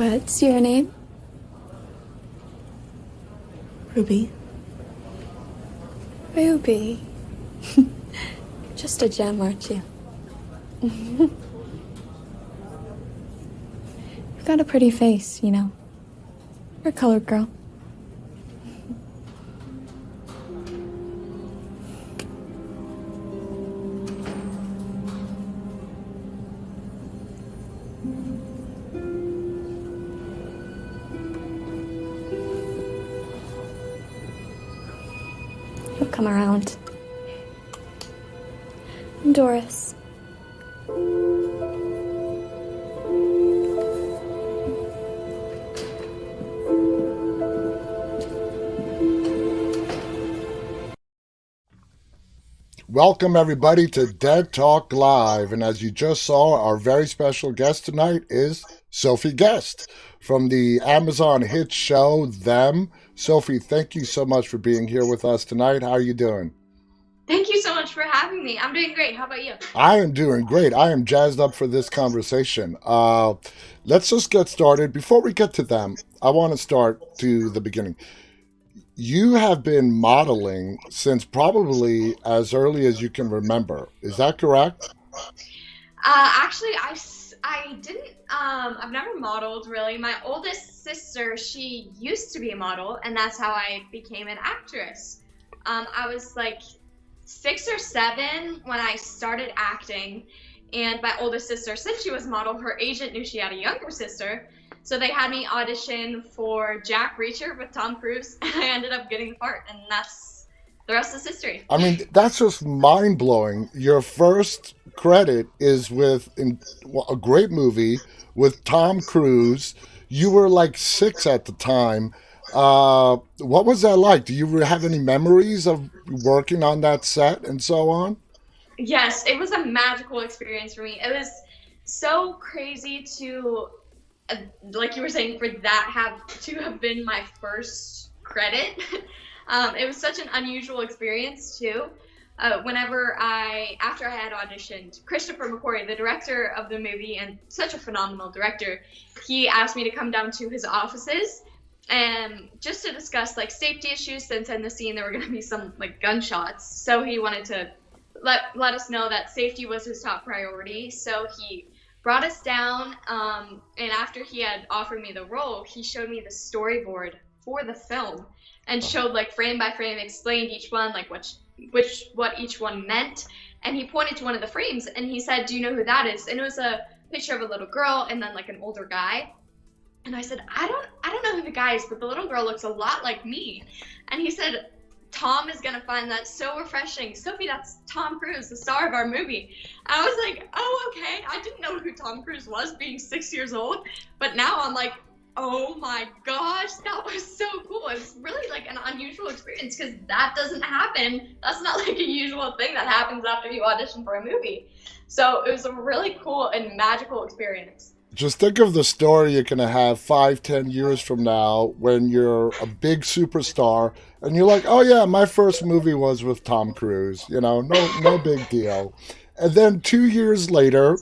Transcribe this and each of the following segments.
What's your name? Ruby. Ruby. Just a gem, aren't you? You've got a pretty face, you know. You're a colored girl. He'll come around. I'm Doris. Welcome, everybody, to Dead Talk Live. And as you just saw, our very special guest tonight is Sophie Guest from the Amazon hit show, Them. Sophie, thank you so much for being here with us tonight. How are you doing? Thank you so much for having me. I'm doing great. How about you? I am doing great. I am jazzed up for this conversation. Let's just get started. Before we get to them, I want to start to the beginning. You have been modeling since probably as early as you can remember. Is that correct? Actually, I didn't, I've never modeled really. My oldest sister, she used to be a model, and that's how I became an actress. I was like 6 or 7 when I started acting, and my oldest sister, since she was a model, her agent knew she had a younger sister, so they had me audition for Jack Reacher with Tom Cruise, and I ended up getting the part, and that's the rest is history. I mean, that's just mind-blowing. Your first credit is with a great movie with Tom Cruise. You were like 6 at the time. What was that like? Do you have any memories of working on that set and so on? Yes, it was a magical experience for me. It was so crazy to, like you were saying, for that have been my first credit. It was such an unusual experience too. After I had auditioned, Christopher McQuarrie, the director of the movie and such a phenomenal director, he asked me to come down to his offices and just to discuss like safety issues, since in the scene there were going to be some like gunshots. So he wanted to let us know that safety was his top priority. So he brought us down, and after he had offered me the role, he showed me the storyboard for the film and showed like frame by frame, explained each one, like what each one meant. And he pointed to one of the frames and he said, "Do you know who that is?" And it was a picture of a little girl and then like an older guy. And I said, I don't know who the guy is, but the little girl looks a lot like me. And he said, "Tom is gonna find that so refreshing. Sophie, that's Tom Cruise, the star of our movie." And I was like, oh, okay. I didn't know who Tom Cruise was being 6 years old, but now I'm like, oh my gosh, that was so cool. It was really like an unusual experience because that doesn't happen. That's not like a usual thing that happens after you audition for a movie. So it was a really cool and magical experience. Just think of the story you're going to have 5, 10 years from now when you're a big superstar and you're like, oh yeah, my first movie was with Tom Cruise. You know, no big deal. And then 2 years later,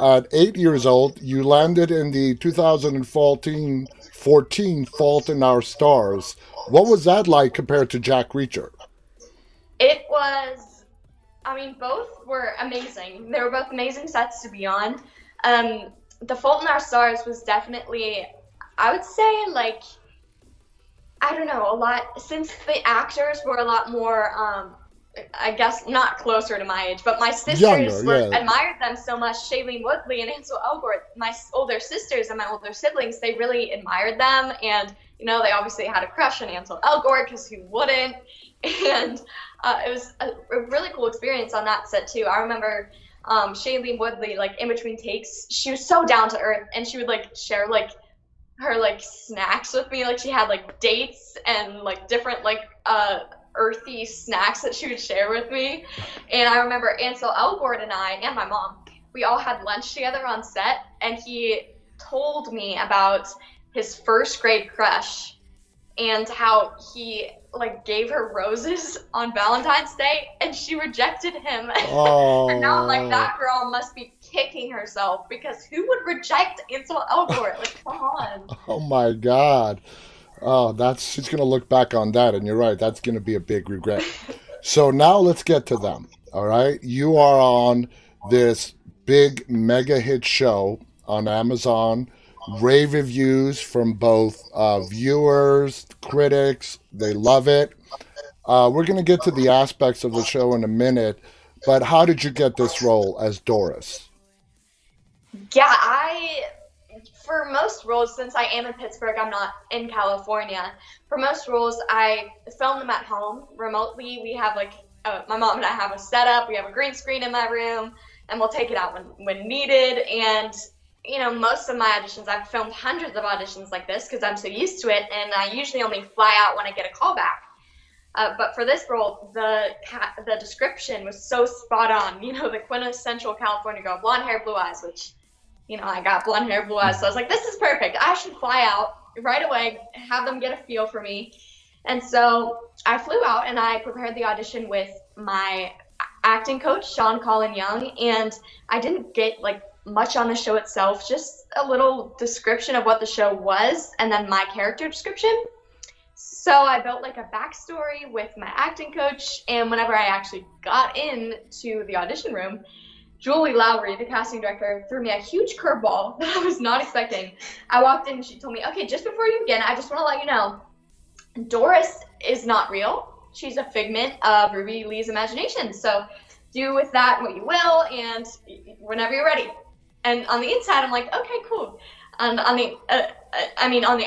at 8 years old, you landed in the 2014 Fault in Our Stars. What was that like compared to Jack Reacher? It was, I mean, both were amazing. They were both amazing sets to be on. The Fault in Our Stars was definitely, I would say, like, I don't know, a lot, since the actors were a lot more, I guess not closer to my age, but my sisters admired them so much. Shailene Woodley and Ansel Elgort, my older sisters and my older siblings, they really admired them. And, you know, they obviously had a crush on Ansel Elgort, because who wouldn't? And it was a really cool experience on that set, too. I remember Shailene Woodley, like, in between takes, she was so down to earth, and she would, like, share, like, her, like, snacks with me. Like, she had, like, dates and, like, different, like, earthy snacks that she would share with me. And I remember Ansel Elgort and I, and my mom, we all had lunch together on set, and he told me about his first grade crush and how he like gave her roses on Valentine's Day and she rejected him. And now I'm like, Oh, that girl must be kicking herself because who would reject Ansel Elgort? Like, come on. oh my God. Oh, that's she's gonna look back on that, and you're right. That's gonna be a big regret. So now let's get to them. All right, you are on this big mega hit show on Amazon. Rave reviews from both viewers, critics. They love it. We're gonna get to the aspects of the show in a minute, but how did you get this role as Doris? Yeah, for most roles, since I am in Pittsburgh, I'm not in California. For most roles, I film them at home remotely. We have like, my mom and I have a setup. We have a green screen in my room, and we'll take it out when needed. And, most of my auditions, I've filmed hundreds of auditions like this because I'm so used to it, and I usually only fly out when I get a call back. But for this role, the description was so spot on. The quintessential California girl, blonde hair, blue eyes, which, I got blonde hair, blue eyes. So I was like, this is perfect. I should fly out right away, have them get a feel for me. And so I flew out and I prepared the audition with my acting coach, Sean Colin Young. And I didn't get like much on the show itself, just a little description of what the show was and then my character description. So I built like a backstory with my acting coach, and whenever I actually got into the audition room, Julie Lowry, the casting director, threw me a huge curveball that I was not expecting. I walked in and she told me, okay, just before you begin, I just want to let you know, Doris is not real. She's a figment of Ruby Lee's imagination. So do with that what you will, and whenever you're ready. And on the inside, I'm like, okay, cool. And on the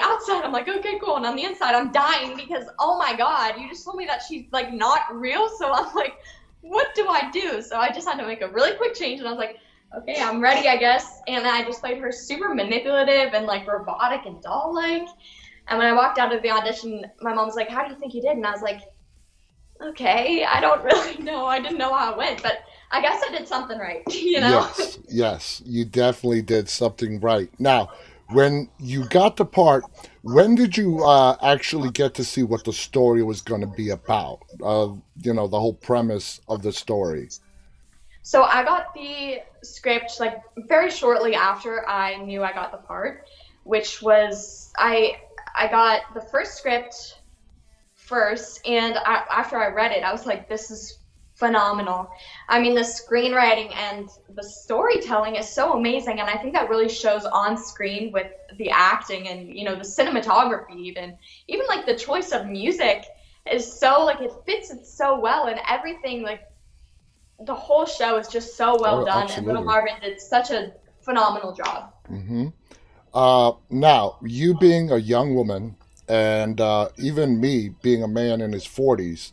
outside, I'm like, okay, cool. And on the inside, I'm dying because, oh my God, you just told me that she's like not real. So I'm like, what do I do? So I just had to make a really quick change. And I was like, okay, I'm ready, I guess. And I just played her super manipulative and like robotic and doll-like. And when I walked out of the audition, my mom was like, how do you think you did? And I was like, okay, I don't really know. I didn't know how it went, but I guess I did something right, Yes, you definitely did something right. Now, when you got the part, when did you actually get to see what the story was going to be about? The whole premise of the story. So I got the script like very shortly after I knew I got the part, which was I got the first script first, and after I read it, I was like, this is phenomenal. I mean, the screenwriting and the storytelling is so amazing, and I think that really shows on screen with the acting and the cinematography, even like the choice of music is so like it fits it so well, and everything like the whole show is just so well done. Absolutely. And Little Marvin did such a phenomenal job. Mm-hmm. Now, you being a young woman, and even me being a man in his 40s,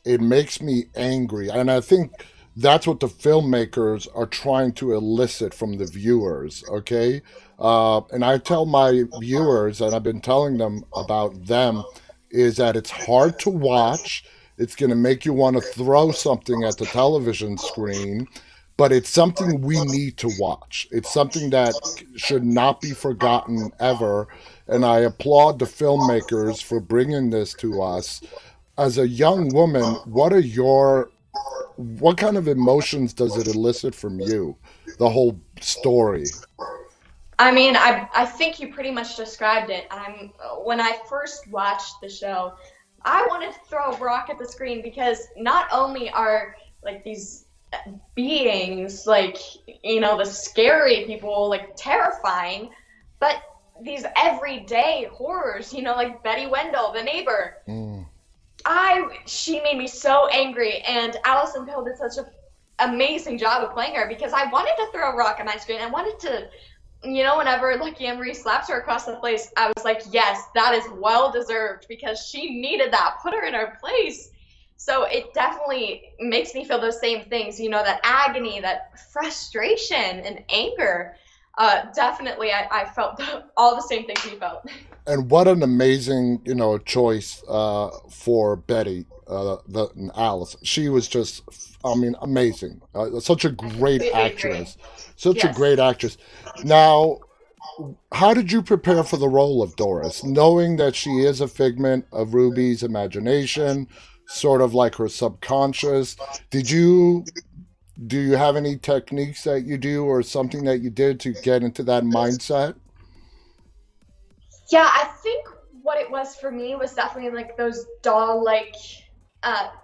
it makes me angry. And I think that's what the filmmakers are trying to elicit from the viewers, okay? And I tell my viewers, and I've been telling them about them, is that it's hard to watch. It's going to make you want to throw something at the television screen, but it's something we need to watch. It's something that should not be forgotten ever. And I applaud the filmmakers for bringing this to us. As a young woman, what kind of emotions does it elicit from you, the whole story? I mean, I think you pretty much described it. When I first watched the show, I wanted to throw a rock at the screen because not only are like these beings like the scary people like terrifying, but these everyday horrors, like Betty Wendell, the neighbor. Mm. She made me so angry, and Allison Pill did such an amazing job of playing her because I wanted to throw a rock at my screen. I wanted to, whenever Lucky Emery slaps her across the face, I was like, yes, that is well deserved because she needed that. Put her in her place. So it definitely makes me feel those same things, that agony, that frustration and anger. Definitely, I felt all the same things you felt. And what an amazing, choice for Betty, Alice. She was just, amazing. Such a great Completely actress. agree. Such a Yes. great actress. Now, how did you prepare for the role of Doris, knowing that she is a figment of Ruby's imagination, sort of like her subconscious? Did you do you have any techniques that you do or something that you did to get into that mindset? Yeah, I think what it was for me was definitely like those doll-like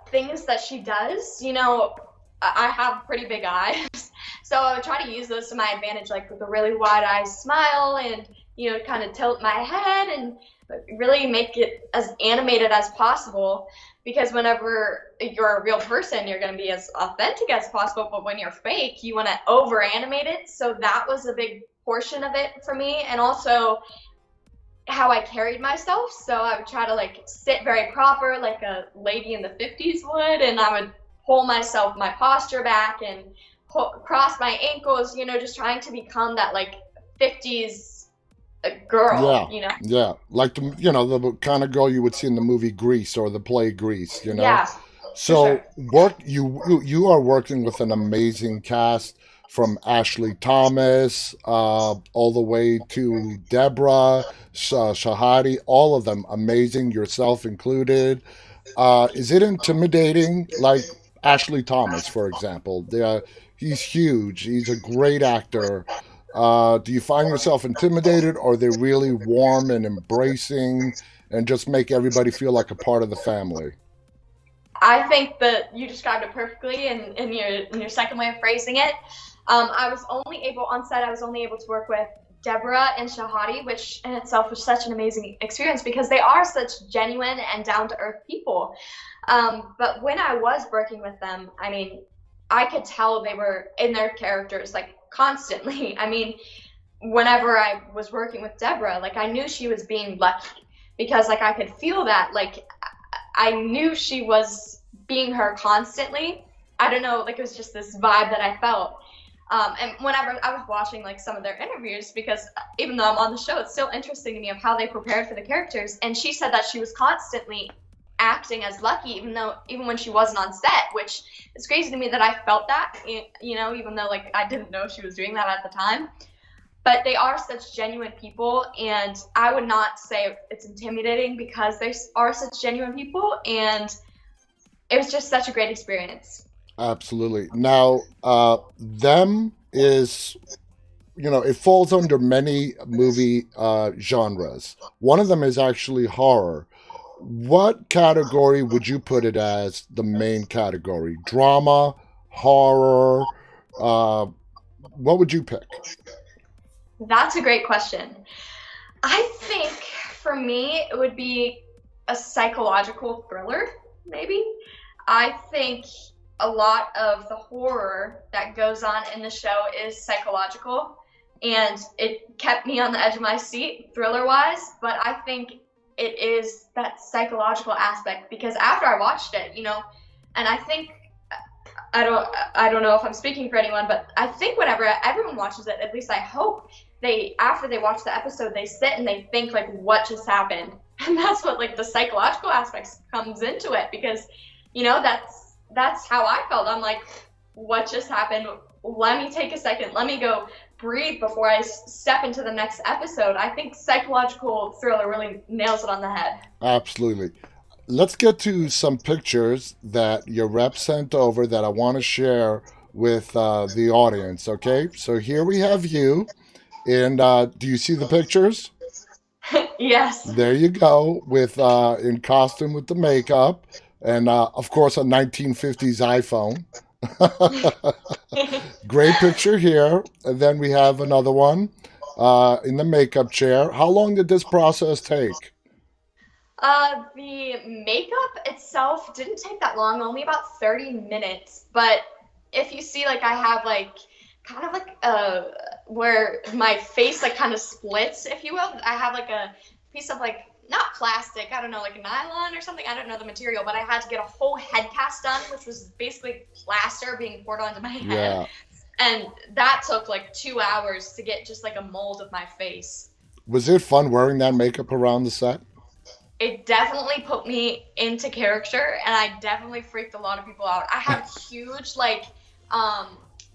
things that she does. You know, I have pretty big eyes, so I would try to use those to my advantage, like with a really wide-eyed smile and, you know, kind of tilt my head and really make it as animated as possible. Because whenever you're a real person, you're going to be as authentic as possible, but when you're fake, you want to over animate it. So that was a big portion of it for me. And also, how I carried myself. So I would try to like sit very proper, like a lady in the 50s would, and I would pull myself, my posture back and cross my ankles, you know, just trying to become that like 50s girl, Yeah, you know? yeah, like the kind of girl you would see in the movie Grease or the play Grease. Yeah, for So sure. you are working with an amazing cast from Ashley Thomas all the way to Deborah Shahadi, all of them amazing, yourself included. Is it intimidating? Like Ashley Thomas, for example, he's huge. He's a great actor. Do you find yourself intimidated, or are they really warm and embracing and just make everybody feel like a part of the family? I think that you described it perfectly in your second way of phrasing it. I was only able on set. I was only able to work with Deborah and Shahadi, which in itself was such an amazing experience because they are such genuine and down to earth people. But when I was working with them, I mean, I could tell they were in their characters like constantly. I mean, whenever I was working with Deborah, like I knew she was being lucky because like I could feel that like I knew she was being her constantly. I don't know, like it was just this vibe that I felt. And whenever I was watching like some of their interviews, because even though I'm on the show, it's still interesting to me of how they prepared for the characters. And she said that she was constantly acting as Lucky, even when she wasn't on set, which is crazy to me that I felt that, you know, even though like I didn't know she was doing that at the time. But they are such genuine people, and I would not say it's intimidating because they are such genuine people, and it was just such a great experience. Absolutely. Now, them is, it falls under many movie genres. One of them is actually horror. What category would you put it as the main category? Drama, horror? Uh, what would you pick? That's a great question. I think for me, it would be a psychological thriller, maybe. I think a lot of the horror that goes on in the show is psychological, and it kept me on the edge of my seat, thriller wise. But I think it is that psychological aspect because after I watched it, and I think I don't know if I'm speaking for anyone, but I think whenever everyone watches it, at least I hope they after they watch the episode, they sit and they think like what just happened. And that's what like the psychological aspects comes into it because that's how I felt. I'm like, what just happened? Let me take a second. Let me go breathe before I step into the next episode. I think psychological thriller really nails it on the head. Absolutely. Let's get to some pictures that your rep sent over that I want to share with the audience. Okay, so here we have you, and do you see the pictures? Yes. There you go, with in costume with the makeup, and of course a 1950s iPhone. Great picture here, and then we have another one in the makeup chair. How long did this process take? The makeup itself didn't take that long, only about 30 minutes. But if you see, like, I have, like, kind of like where my face, like, kind of splits, if you will. I have, like, a piece of, like, not plastic, I don't know, like a nylon or something. I don't know the material, but I had to get a whole head cast done, which was basically plaster being poured onto my head. Yeah. And that took, like, 2 hours to get just, like, a mold of my face. Was it fun wearing that makeup around the set? It definitely put me into character, and I definitely freaked a lot of people out. I have huge, like,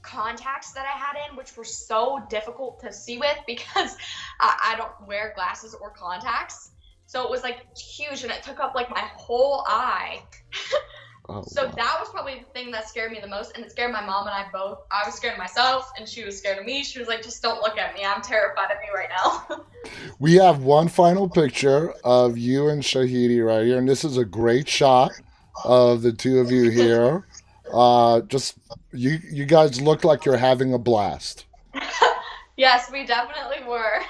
contacts that I had in, which were so difficult to see with because I don't wear glasses or contacts. So it was like huge and it took up like my whole eye. Oh, So wow. that was probably the thing that scared me the most, and it scared my mom and I both. I was scared of myself, and she was scared of me. She was like, just don't look at me. I'm terrified of you right now. We have one final picture of you and Shahidi right here, and this is a great shot of the two of you here. Just you guys look like you're having a blast. Yes, we definitely were.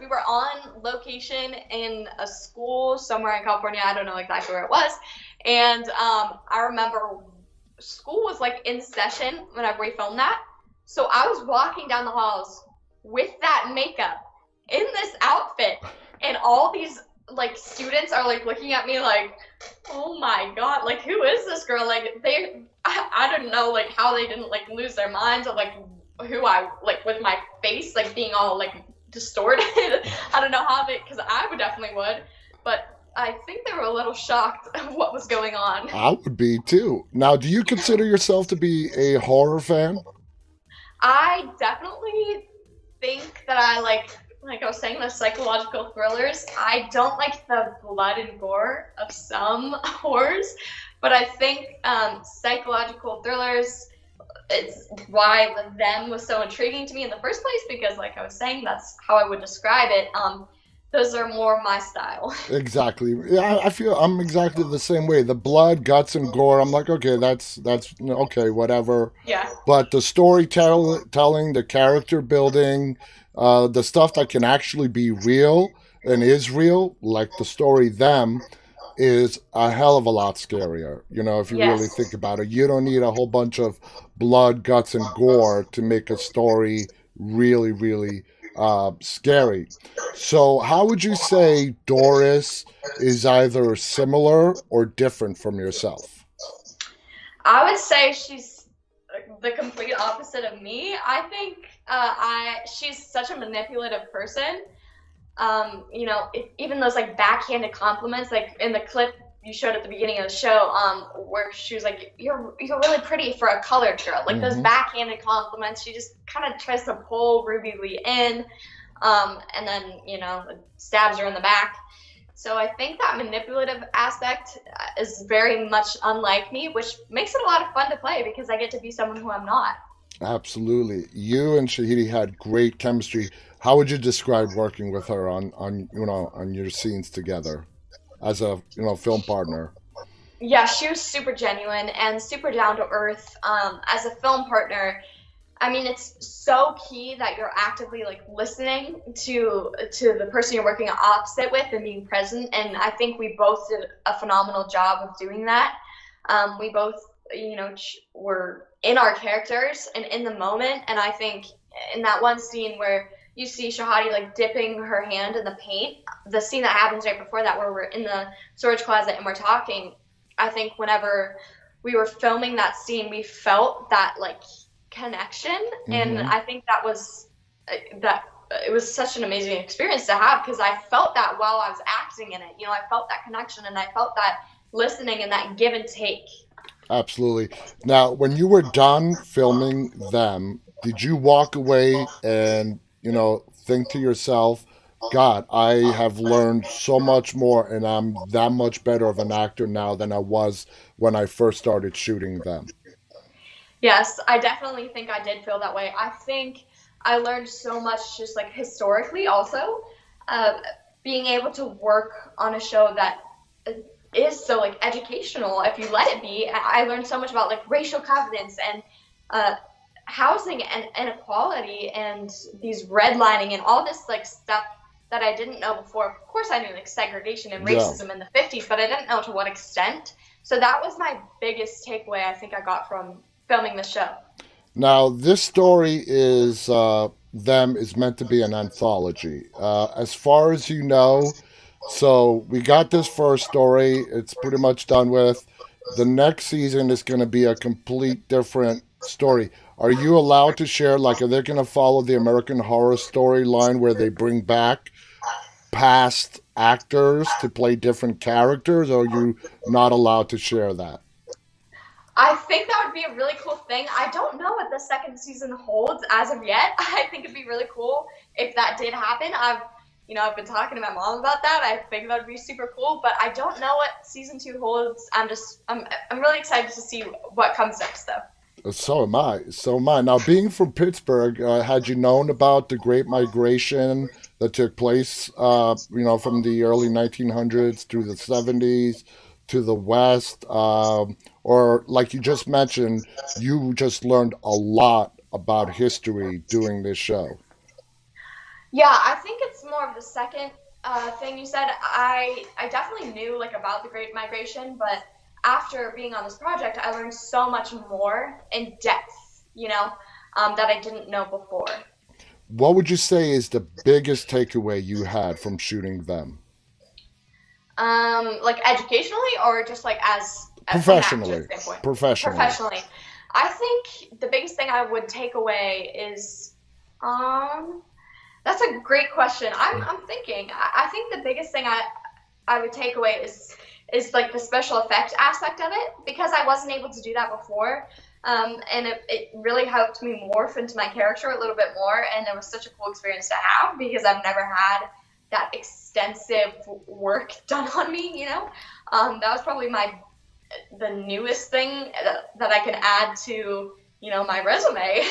We were on location in a school somewhere in California. I don't know exactly where it was. And I remember school was like in session whenever we filmed that. So I was walking down the halls with that makeup in this outfit, and all these like students are like looking at me like, oh my God, like who is this girl? Like I don't know like how they didn't like lose their minds of like who I like with my face like being all like distorted. I don't know how because I would definitely would, but I think they were a little shocked of what was going on. I would be too. Now, do you consider yourself to be a horror fan? I definitely think that I like I was saying, the psychological thrillers. I don't like the blood and gore of some horrors, but I think psychological thrillers, it's why them was so intriguing to me in the first place, because like I was saying, that's how I would describe it. Those are more my style. Exactly. Yeah, I feel I'm exactly the same way. The blood, guts, and gore. I'm like, okay, that's okay, whatever. Yeah. But the storytelling, the character building, the stuff that can actually be real and is real, like the story Them, is a hell of a lot scarier. If you really Yes. think about it, you don't need a whole bunch of blood, guts, and gore to make a story really, really scary. So, how would you say Doris is either similar or different from yourself? I would say she's the complete opposite of me. I think she's such a manipulative person. Even those like backhanded compliments, like in the clip you showed at the beginning of the show, where she was like, "You're really pretty for a colored girl." Like those Hmm. backhanded compliments, she just kind of tries to pull Ruby Lee in, and then stabs her in the back. So I think that manipulative aspect is very much unlike me, which makes it a lot of fun to play because I get to be someone who I'm not. Absolutely. You and Shahidi had great chemistry. How would you describe working with her on your scenes together as a film partner? Yeah, she was super genuine and super down to earth. As a film partner, I mean, it's so key that you're actively like listening to the person you're working opposite with and being present. And I think we both did a phenomenal job of doing that. We both, were in our characters and in the moment. And I think in that one scene where you see Shahadi like dipping her hand in the paint, the scene that happens right before that where we're in the storage closet and we're talking, I think whenever we were filming that scene, we felt that like connection. And Hmm. I think that it was such an amazing experience to have because I felt that while I was acting in it. I felt that connection and I felt that listening and that give and take. Absolutely. Now, when you were done filming Them, did you walk away and, think to yourself, God, I have learned so much more and I'm that much better of an actor now than I was when I first started shooting Them? Yes, I definitely think I did feel that way. I think I learned so much just like historically also, uh, being able to work on a show that is so like educational if you let it be. I learned so much about like racial covenants and uh, housing and inequality and these redlining and all this like stuff that I didn't know before. Of course, I knew like segregation and Yeah. racism in the 50s, but I didn't know to what extent. So that was my biggest takeaway I think I got from filming the show. Now, this story is Them is meant to be an anthology. As far as you know, so we got this first story. It's pretty much done with. The next season is going to be a complete different story. Are you allowed to share, like, are they going to follow the American Horror storyline where they bring back past actors to play different characters, or are you not allowed to share that? I think that would be a really cool thing. I don't know what the second season holds as of yet. I think it'd be really cool if that did happen. I've been talking to my mom about that. I think that would be super cool, but I don't know what season 2 holds. I'm really excited to see what comes next, though. So am I. So am I. Now, being from Pittsburgh, had you known about the Great Migration that took place, from the early 1900s through the 70s to the West? Or, like you just mentioned, you just learned a lot about history doing this show. Yeah, I think it's more of the second thing you said. I definitely knew like about the Great Migration, but after being on this project, I learned so much more in depth, that I didn't know before. What would you say is the biggest takeaway you had from shooting them? Like educationally or just like as an actor Professionally. standpoint? Professionally. Professionally. I think the biggest thing I would take away is that's a great question. I'm thinking. I think the biggest thing I would take away is like the special effect aspect of it, because I wasn't able to do that before. And it really helped me morph into my character a little bit more, and it was such a cool experience to have because I've never had that extensive work done on me. That was probably the newest thing that I can add to my resume.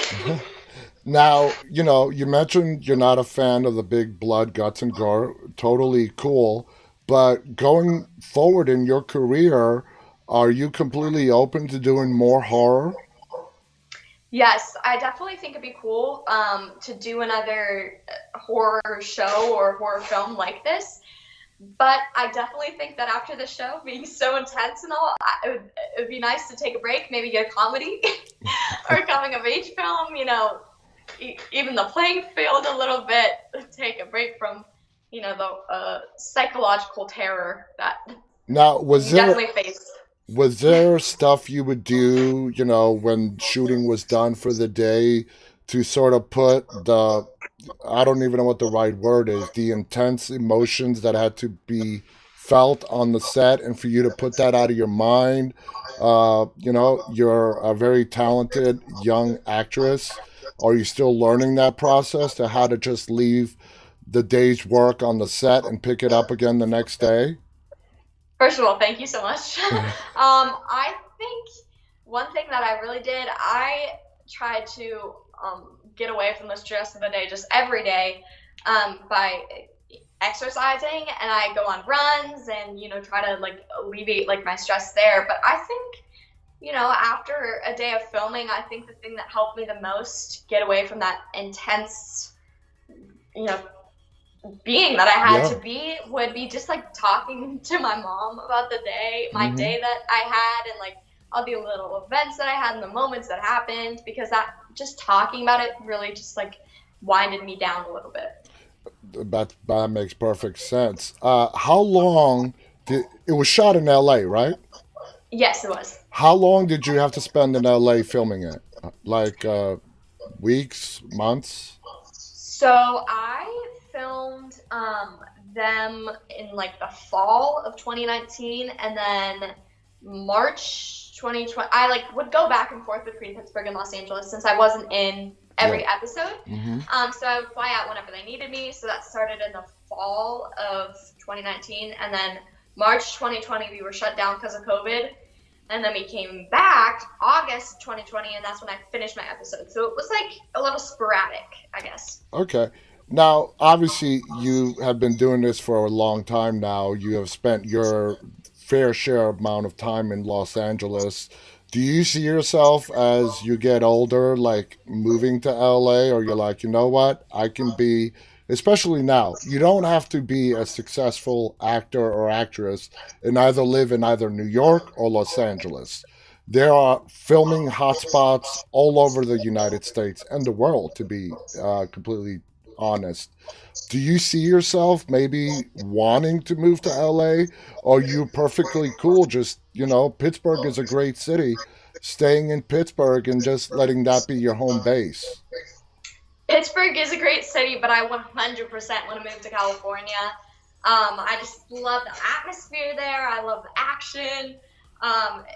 Now, you mentioned you're not a fan of the big blood, guts, and gore. Totally cool. But going forward in your career, are you completely open to doing more horror? Yes, I definitely think it'd be cool to do another horror show or horror film like this. But I definitely think that after the show being so intense and all, it would be nice to take a break, maybe get a comedy or a coming of age film, even the playing field a little bit, take a break from, the psychological terror that Now, you definitely face. was there stuff you would do, when shooting was done for the day to sort of put I don't even know what the right word is, the intense emotions that had to be felt on the set, and for you to put that out of your mind? You're a very talented young actress. Are you still learning that process to how to just leave the day's work on the set and pick it up again the next day? First of all, thank you so much. I think one thing that I really did, I tried to get away from the stress of the day just every day by exercising, and I go on runs and try to like alleviate like my stress there. But I think after a day of filming, I think the thing that helped me the most get away from that intense being that I had to be would be just like talking to my mom about the day, my day that I had, and like all the little events that I had and the moments that happened, because that just talking about it really just like winded me down a little bit. That makes perfect sense. How long it was shot in LA, right? Yes, it was. How long did you have to spend in LA filming it? Like weeks, months? So I filmed them in like the fall of 2019, and then March 2020. I like would go back and forth between Pittsburgh and Los Angeles since I wasn't in every episode. So I would fly out whenever they needed me. So that started in the fall of 2019, and then March 2020 we were shut down because of COVID. And then we came back August 2020, and that's when I finished my episode. So it was like a little sporadic, I guess. Okay. Now, obviously, you have been doing this for a long time now. You have spent your fair share amount of time in Los Angeles. Do you see yourself as you get older, like moving to LA, or you're like, you know what, I can be, especially now, you don't have to be a successful actor or actress and either live in either New York or Los Angeles. There are filming hotspots all over the United States and the world, to be completely honest. Do you see yourself maybe wanting to move to LA? Or are you perfectly cool just, Pittsburgh is a great city, staying in Pittsburgh and just letting that be your home base? Pittsburgh is a great city, but I 100% want to move to California. I just love the atmosphere there. I love the action.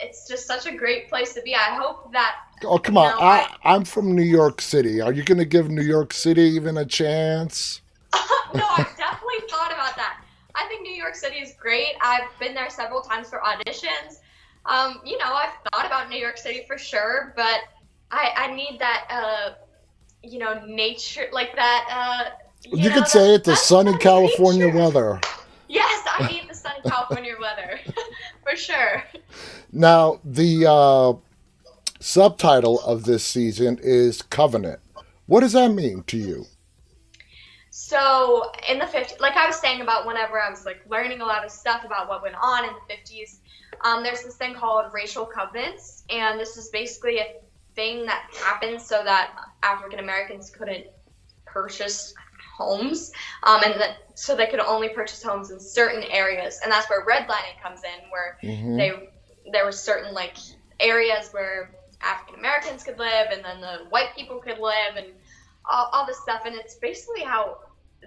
It's just such a great place to be. I hope that, Oh, come you on. know, I'm from New York City. Are you going to give New York City even a chance? no, I've definitely thought about that. I think New York City is great. I've been there several times for auditions. I've thought about New York City for sure, but I need that, nature, like that, You could say it, the sunny sunny California nature. weather. Yes, I need the sunny California weather for sure. Now, the subtitle of this season is Covenant. What does that mean to you? So in the 50s, like I was saying about whenever I was like learning a lot of stuff about what went on in the 50s, there's this thing called racial covenants, and this is basically a thing that happened so that African Americans couldn't purchase homes, and that so they could only purchase homes in certain areas, and that's where redlining comes in, where Hmm. there were certain like areas where African Americans could live, and then the white people could live, and all this stuff, and it's basically how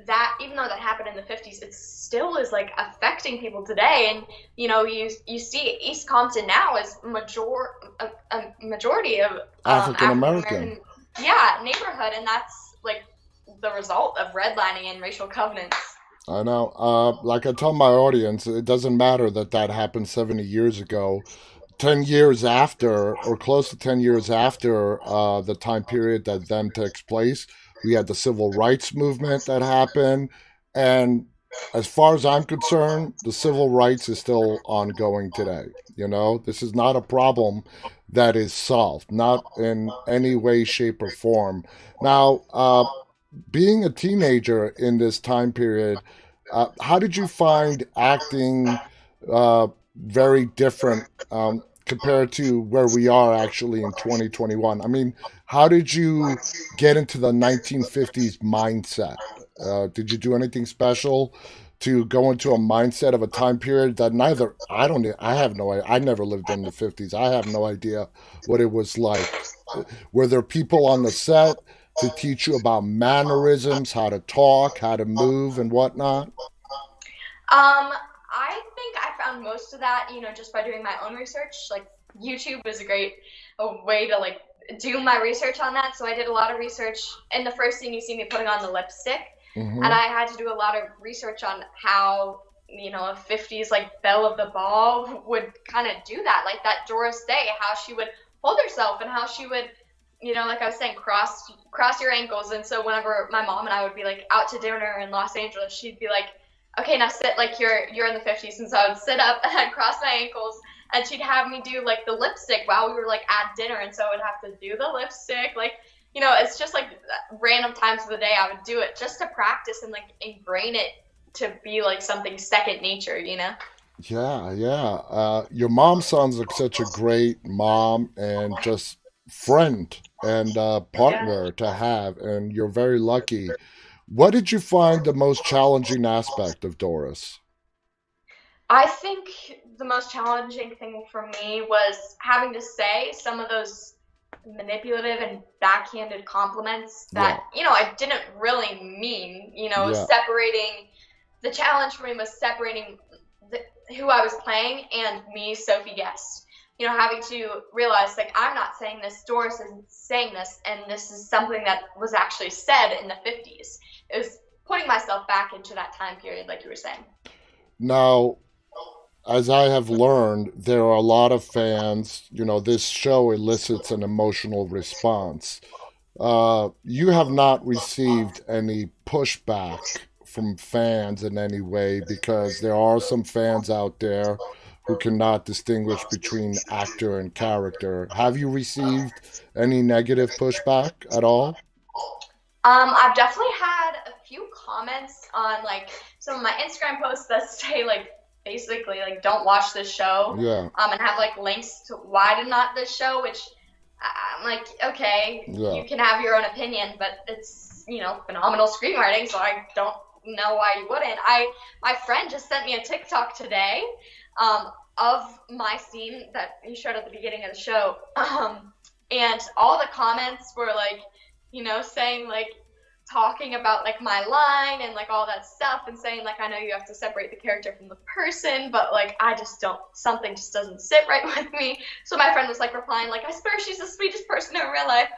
that, even though that happened in the 50s, it still is like affecting people today. And you see East Compton now is a majority of African African American. American, neighborhood, and that's like the result of redlining and racial covenants. I know. Like I tell my audience, it doesn't matter that that happened 70 years ago. 10 years after, or close to 10 years after the time period that then takes place, we had the civil rights movement that happened. And as far as I'm concerned, the civil rights is still ongoing today. This is not a problem that is solved, not in any way, shape, or form. Now, being a teenager in this time period, how did you find acting very different compared to where we are actually in 2021? I mean, how did you get into the 1950s mindset? Did you do anything special to go into a mindset of a time period that neither I have no idea. I never lived in the 50s. I have no idea what it was like. Were there people on the set to teach you about mannerisms, how to talk, how to move, and whatnot? I think I found most of that, just by doing my own research. Like YouTube is a great way to like do my research on that. So I did a lot of research, and the first thing you see me putting on the lipstick, Hmm. and I had to do a lot of research on how a 50s like belle of the ball would kind of do that, like that Doris Day, how she would hold herself and how she would like I was saying, cross your ankles. And so whenever my mom and I would be like out to dinner in Los Angeles, she'd be like, okay, now sit like you're in the 50s. And so I would sit up and I'd cross my ankles, and she'd have me do like the lipstick while we were like at dinner. And so I would have to do the lipstick, like it's just like random times of the day I would do it just to practice and like ingrain it to be like something second nature. Yeah, yeah. Your mom sounds like such a great mom and just friend and Yeah. partner to have, and you're very lucky. What did you find the most challenging aspect of Doris? I think the most challenging thing for me was having to say some of those manipulative and backhanded compliments Yeah, that, I didn't really mean, yeah. separating the challenge for me was separating who I was playing and me, Sophie Guest. Having to realize like I'm not saying this, Doris isn't saying this, and this is something that was actually said in the 50s. It was putting myself back into that time period, like you were saying. Now, as I have learned, there are a lot of fans. This show elicits an emotional response. You have not received any pushback from fans in any way, because there are some fans out there who cannot distinguish between actor and character. Have you received any negative pushback at all? I've definitely had a few comments on like some of my Instagram posts that say like basically like don't watch this show, Yeah, and have like links to why to not this show, which I'm like, okay, yeah. you can have your own opinion, but it's phenomenal screenwriting, so I don't know why you wouldn't. My friend just sent me a TikTok today, of my scene that he showed at the beginning of the show, and all the comments were like, saying like talking about like my line and like all that stuff and saying like I know you have to separate the character from the person, but like I just don't, something just doesn't sit right with me. So my friend was like replying like, I swear she's the sweetest person in real life,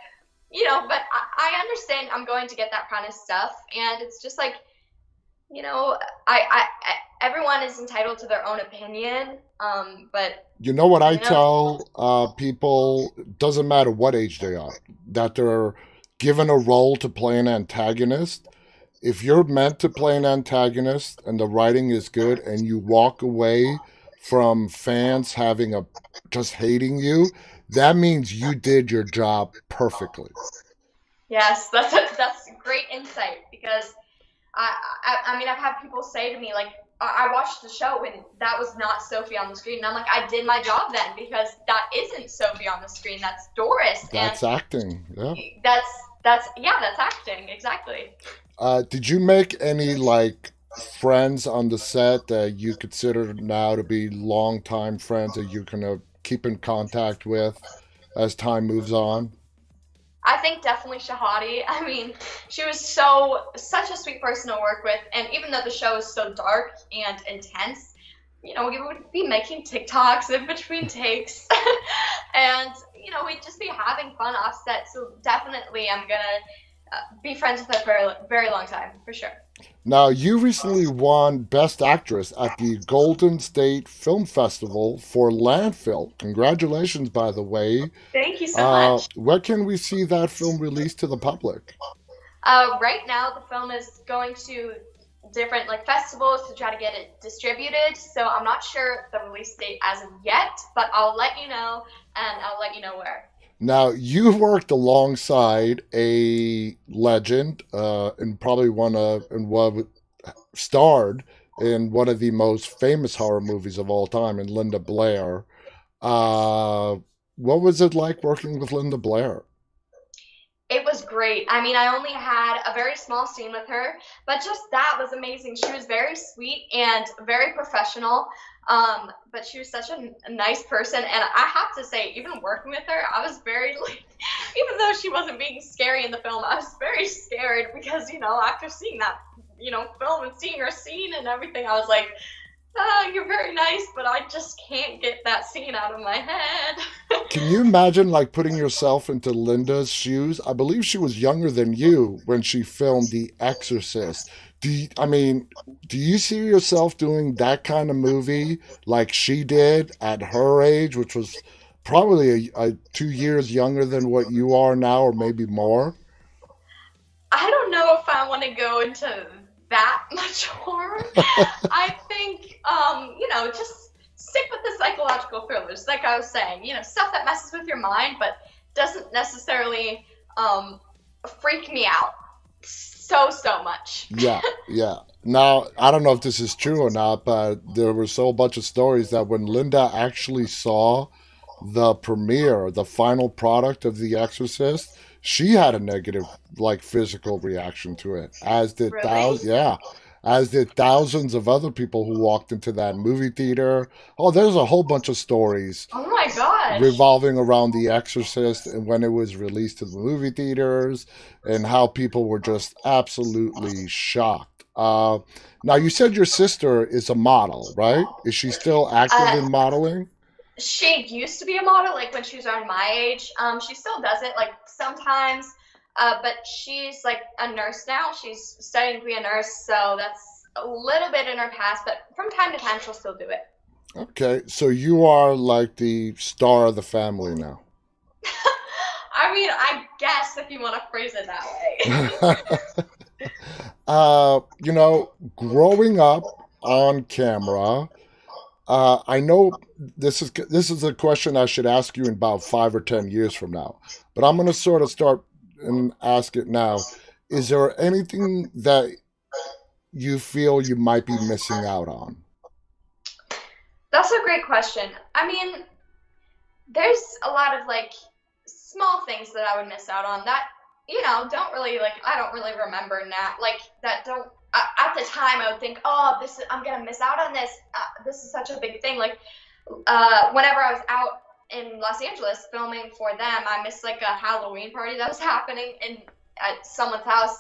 you know. But I understand I'm going to get that kind of stuff, and it's just like, you know, I everyone is entitled to their own opinion, but You know what I you know, tell people, doesn't matter what age they are, that they're given a role to play an antagonist. If you're meant to play an antagonist and the writing is good and you walk away from fans having a just hating you, that means you did your job perfectly. yes, that's great insight, because I mean, I've had people say to me, like, I watched the show and that was not Sophie on the screen. And I'm like, I did my job then, because that isn't Sophie on the screen. That's Doris. That's acting. Yeah. Yeah, that's acting. Exactly. Did you make any like friends on the set that you consider now to be longtime friends that you're gonna keep in contact with as time moves on? I think definitely Shahadi. I mean, she was such a sweet person to work with, and even though the show is so dark and intense, you know, we would be making TikToks in between takes, and you know, we'd just be having fun offset. So definitely, I'm gonna be friends with her for a very long time, for sure. Now, you recently won Best Actress at the Golden State Film Festival for Landfill. Congratulations, by the way. Thank you so much. When can we see that film released to the public? Right now, the film is going to different like festivals to try to get it distributed. So I'm not sure the release date as of yet, but I'll let you know, and I'll let you know where. Now, you've worked alongside a legend, and probably starred in one of the most famous horror movies of all time, in Linda Blair. Uh, what was it like working with Linda Blair? It was great. I mean, I only had a very small scene with her, but just that was amazing. She was very sweet and very professional. But she was such a nice person, and I have to say, even working with her, I was very like, even though she wasn't being scary in the film, I was very scared because, you know, after seeing that, you know, film and seeing her scene and everything, I was like, you're very nice, but I just can't get that scene out of my head. Can you imagine like putting yourself into Linda's shoes? I believe she was younger than you when she filmed The Exorcist. Do you see yourself doing that kind of movie like she did at her age, which was probably 2 years younger than what you are now, or maybe more? I don't know if I want to go into that much horror. I think, you know, just stick with the psychological thrillers, like I was saying, you know, stuff that messes with your mind, but doesn't necessarily freak me out so much. Yeah, yeah. Now, I don't know if this is true or not, but there were so bunch of stories that when Linda actually saw the premiere, the final product of The Exorcist, she had a negative, like, physical reaction to it, as did Really? thousands of other people who walked into that movie theater. Oh, there's a whole bunch of stories Oh my gosh. revolving around The Exorcist and when it was released to the movie theaters and how people were just absolutely shocked. Now, you said your sister is a model, right? Is she still active Uh, in modeling? she used to be a model, like when she was around my age. She still does it, like sometimes. But she's like a nurse now. She's studying to be a nurse, so that's a little bit in her past. But from time to time, she'll still do it. Okay, so you are like the star of the family now. I mean, I guess if you want to phrase it that way. Growing up on camera, I know this is a question I should ask you in about 5 or 10 years from now, but I'm going to sort of start and ask it now. Is there anything that you feel you might be missing out on? That's a great question. I mean, there's a lot of like small things that I would miss out on that, you know, don't really like, I don't really remember now, like that don't, at the time I would think, oh, I'm gonna miss out on this. This is such a big thing. Like, whenever I was out in Los Angeles filming for them, I missed like a Halloween party that was happening, and at someone's house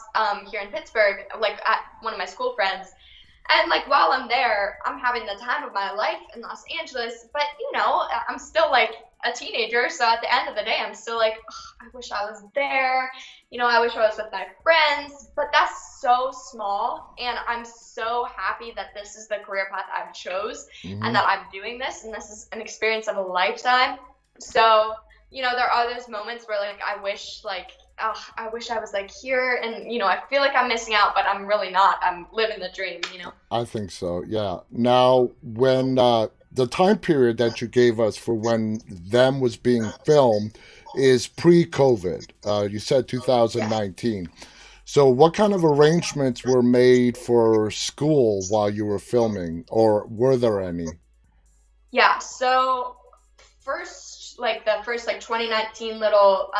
here in Pittsburgh, like at one of my school friends. And like while I'm there, I'm having the time of my life in Los Angeles, but I'm still like a teenager, so at the end of the day, I'm still like, "Ugh, I wish I was there. I wish I was with my friends." But that's so small, and I'm so happy that this is the career path I've chose, and that I'm doing this, and this is an experience of a lifetime. So, there are those moments where like I wish I wish I was like here, and I feel like I'm missing out, but I'm really not. I'm living the dream. I think so, yeah. Now, when the time period that you gave us for when Them was being filmed is pre-COVID. You said 2019. So what kind of arrangements were made for school while you were filming, or were there any? Yeah, so the first 2019 little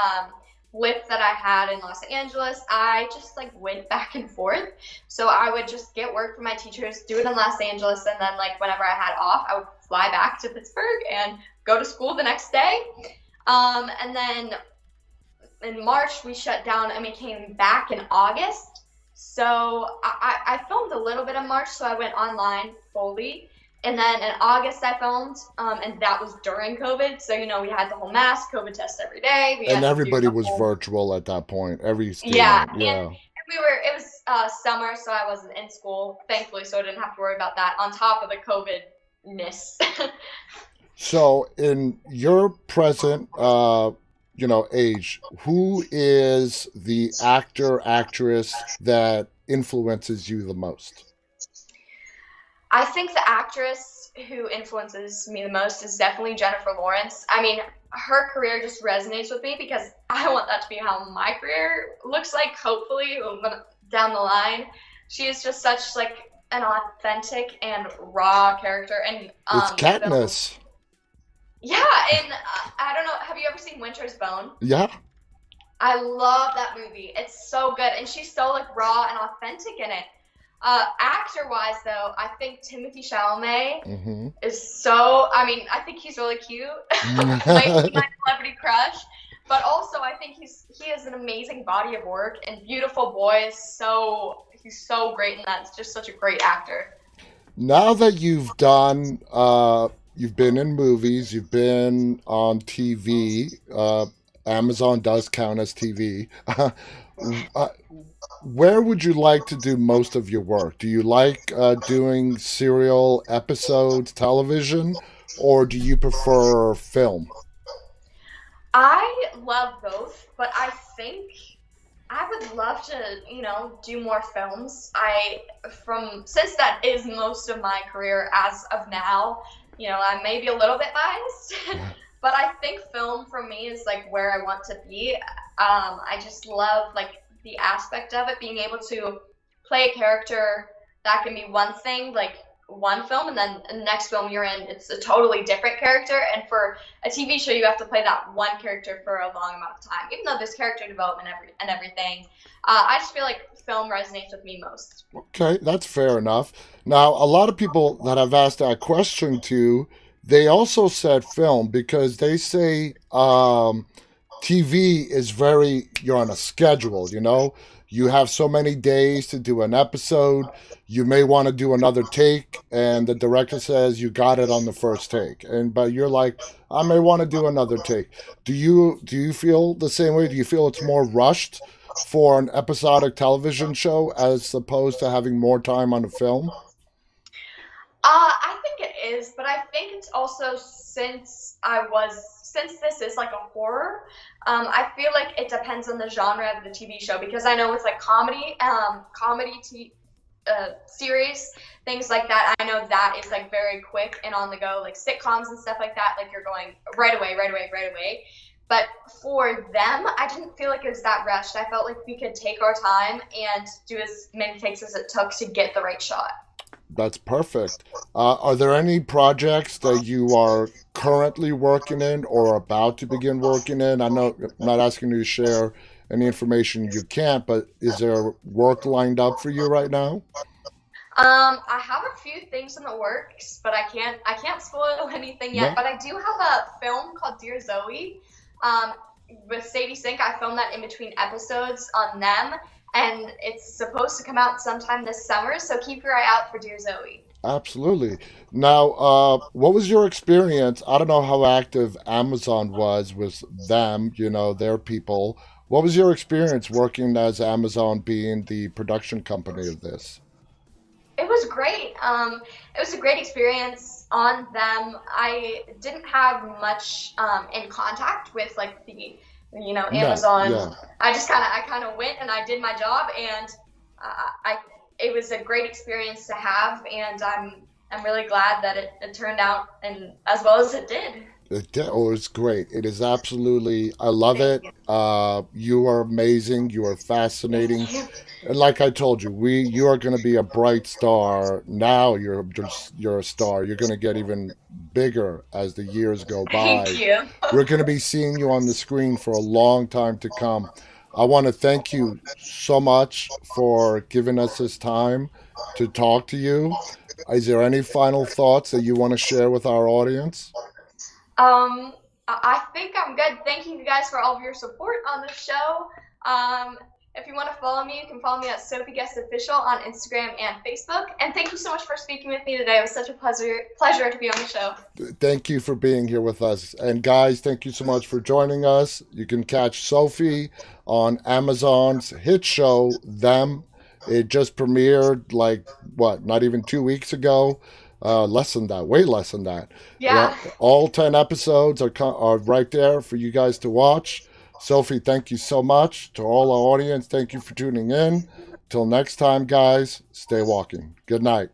blip that I had in Los Angeles, I just like went back and forth. So I would just get work from my teachers, do it in Los Angeles, and then like whenever I had off, I would fly back to Pittsburgh and go to school the next day. And then in March we shut down and we came back in August. So I filmed a little bit in March, so I went online fully. And then in August I filmed, and that was during COVID. So, we had the whole mask, COVID test every day. And everybody was virtual at that point. Every student. Yeah. Yeah. And it was summer, so I wasn't in school, thankfully, so I didn't have to worry about that on top of the COVID-ness. So in your present, age, who is the actor, actress that influences you the most? I think the actress who influences me the most is definitely Jennifer Lawrence. I mean, her career just resonates with me because I want that to be how my career looks like, hopefully, down the line. She is just such like an authentic and raw character. And it's Katniss. Yeah, and I don't know, have you ever seen Winter's Bone? Yeah. I love that movie. It's so good, and she's so like raw and authentic in it. Actor-wise, though, I think Timothée Chalamet is so. I mean, I think he's really cute. Might be my celebrity crush, but also I think he has an amazing body of work and Beautiful Boy is he's so great in that. It's just such a great actor. Now that you've done, you've been in movies, you've been on TV. Amazon does count as TV. Where would you like to do most of your work? Do you like doing serial episodes, television, or do you prefer film? I love both, but I think I would love to, do more films. Since that is most of my career as of now, I may be a little bit biased, but I think film for me is like where I want to be. I just love like the aspect of it, being able to play a character that can be one thing, like one film, and then the next film you're in, it's a totally different character. And for a TV show, you have to play that one character for a long amount of time, even though there's character development and everything. I just feel like film resonates with me most. Okay, that's fair enough. Now, a lot of people that I've asked that question to, they also said film because they say TV is you're on a schedule, You have so many days to do an episode. You may want to do another take, and the director says you got it on the first take. But you're like, I may want to do another take. Do you feel the same way? Do you feel it's more rushed for an episodic television show as opposed to having more time on a film? I think it is, but I think it's also since this is like a horror, I feel like it depends on the genre of the TV show, because I know with like comedy series, things like that, I know that is like very quick and on the go, like sitcoms and stuff like that, like you're going right away. But for them, I didn't feel like it was that rushed. I felt like we could take our time and do as many takes as it took to get the right shot. That's perfect. Are there any projects that you are currently working in or about to begin working in? I know I'm not asking you to share any information you can't, but is there work lined up for you right now? I have a few things in the works, but I can't spoil anything yet. No? But I do have a film called Dear Zoe. with Sadie Sink, I filmed that in between episodes on them, and it's supposed to come out sometime this summer, so keep your eye out for Dear Zoe. Absolutely. Now, what was your experience? I don't know how active Amazon was with them, their people. What was your experience working as Amazon being the production company of this? It was great. It was a great experience on them. I didn't have much in contact with like the, No, Amazon. yeah. I kind of went and I did my job, and I it was a great experience to have, and I'm really glad that it turned out and as well as it did. It's great. It is absolutely, I love Thank it. you. You are amazing. You are fascinating. Thank you. And like I told you, you are going to be a bright star. Now you're a star. You're going to get even bigger as the years go Thank by. you. We're going to be seeing you on the screen for a long time to come. I want to thank you so much for giving us this time to talk to you. Is there any final thoughts that you want to share with our audience? I think I'm good. Thank you guys for all of your support on the show. If you want to follow me, you can follow me at Sophie Guest Official on Instagram and Facebook. And thank you so much for speaking with me today. It was such a pleasure to be on the show. Thank you for being here with us. And guys, thank you so much for joining us. You can catch Sophie on Amazon's hit show, Them. It just premiered not even 2 weeks ago. Less than that, way less than that. Yeah. All 10 episodes are right there for you guys to watch. Sophie, thank you so much. To all our audience, thank you for tuning in. Till next time, guys, stay walking. Good night.